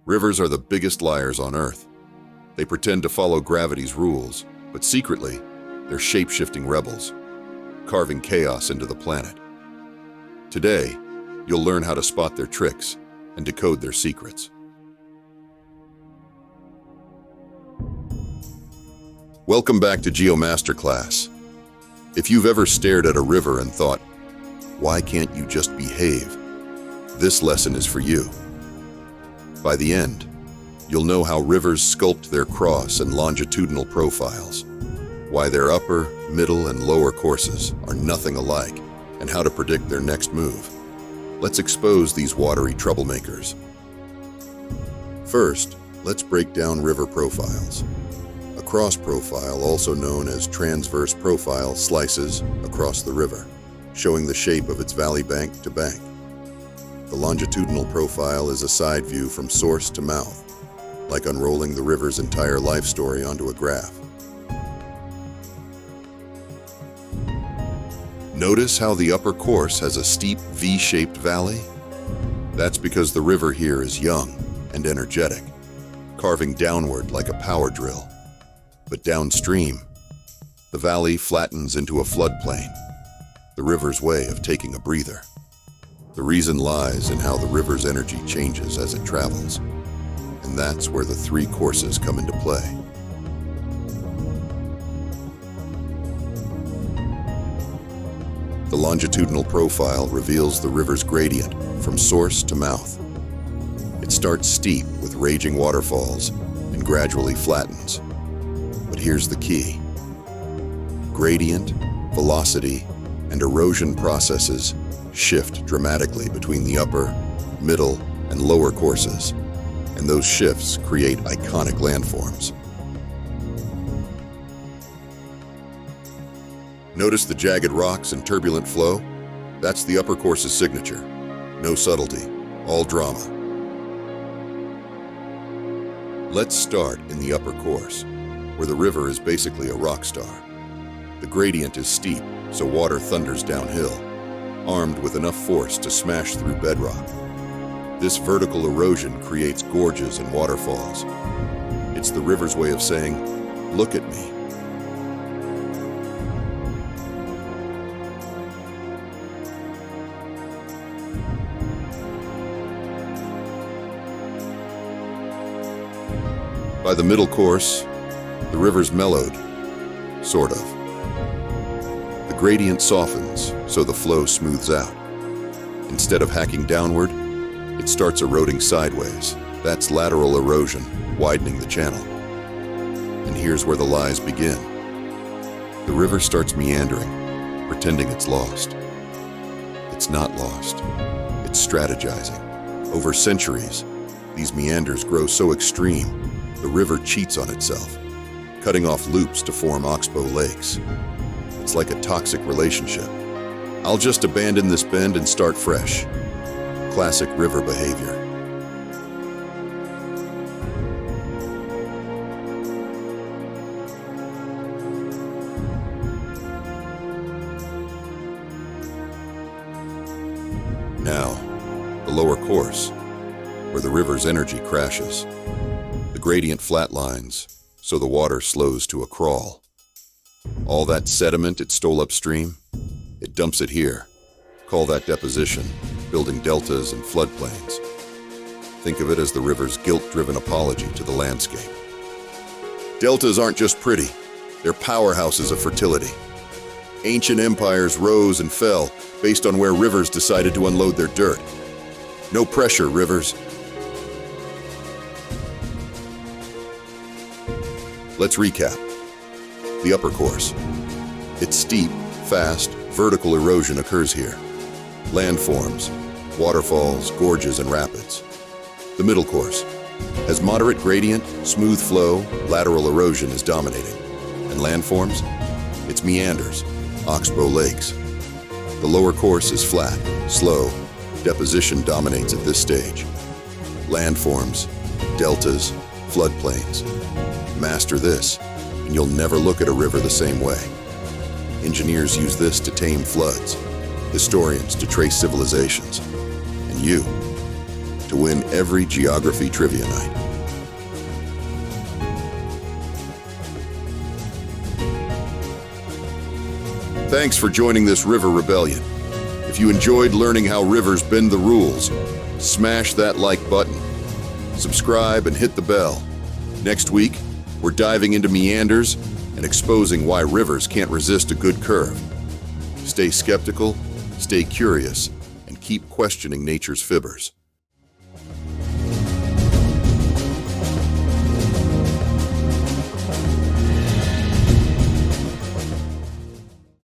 Rivers are the biggest liars on Earth. They pretend to follow gravity's rules, but secretly, they're shape-shifting rebels, carving chaos into the planet. Today, you'll learn how to spot their tricks and decode their secrets. Welcome back to Geomasterclass. If you've ever stared at a river and thought, why can't you just behave? This lesson is for you. By the end, you'll know how rivers sculpt their cross and longitudinal profiles, why their upper, middle, and lower courses are nothing alike, and how to predict their next move. Let's expose these watery troublemakers. First, let's break down river profiles. A cross profile, also known as transverse profile, slices across the river, showing the shape of its valley bank to bank. The longitudinal profile is a side view from source to mouth, like unrolling the river's entire life story onto a graph. Notice how the upper course has a steep V-shaped valley? That's because the river here is young and energetic, carving downward like a power drill. But downstream, the valley flattens into a floodplain, the river's way of taking a breather. The reason lies in how the river's energy changes as it travels, and that's where the three courses come into play. The longitudinal profile reveals the river's gradient from source to mouth. It starts steep with raging waterfalls and gradually flattens. But here's the key. Gradient, velocity, and erosion processes shift dramatically between the upper, middle, and lower courses, and those shifts create iconic landforms. Notice the jagged rocks and turbulent flow? That's the upper course's signature. No subtlety, all drama. Let's start in the upper course, where the river is basically a rock star. The gradient is steep, so water thunders downhill, armed with enough force to smash through bedrock. This vertical erosion creates gorges and waterfalls. It's the river's way of saying, look at me. By the middle course, the river's mellowed, sort of. The gradient softens, so the flow smooths out. Instead of hacking downward, it starts eroding sideways. That's lateral erosion, widening the channel. And here's where the lies begin. The river starts meandering, pretending it's lost. It's not lost. It's strategizing. Over centuries, these meanders grow so extreme, the river cheats on itself, cutting off loops to form oxbow lakes. It's like a toxic relationship. I'll just abandon this bend and start fresh. Classic river behavior. Now, the lower course, where the river's energy crashes. The gradient flatlines, so the water slows to a crawl. All that sediment it stole upstream, it dumps it here. Call that deposition, building deltas and floodplains. Think of it as the river's guilt-driven apology to the landscape. Deltas aren't just pretty, they're powerhouses of fertility. Ancient empires rose and fell based on where rivers decided to unload their dirt. No pressure, rivers. Let's recap. The upper course. It's steep, fast, vertical erosion occurs here. Landforms, waterfalls, gorges, and rapids. The middle course has moderate gradient, smooth flow, lateral erosion is dominating. And landforms? It's meanders, oxbow lakes. The lower course is flat, slow. Deposition dominates at this stage. Landforms, deltas, floodplains. Master this, and you'll never look at a river the same way. Engineers use this to tame floods, historians to trace civilizations, and you to to win every geography trivia night. Thanks for joining this river rebellion. If you enjoyed learning how rivers bend the rules, smash that like button, subscribe, and hit the bell. Next week, we're diving into meanders and exposing why rivers can't resist a good curve. Stay skeptical, stay curious, and keep questioning nature's fibbers.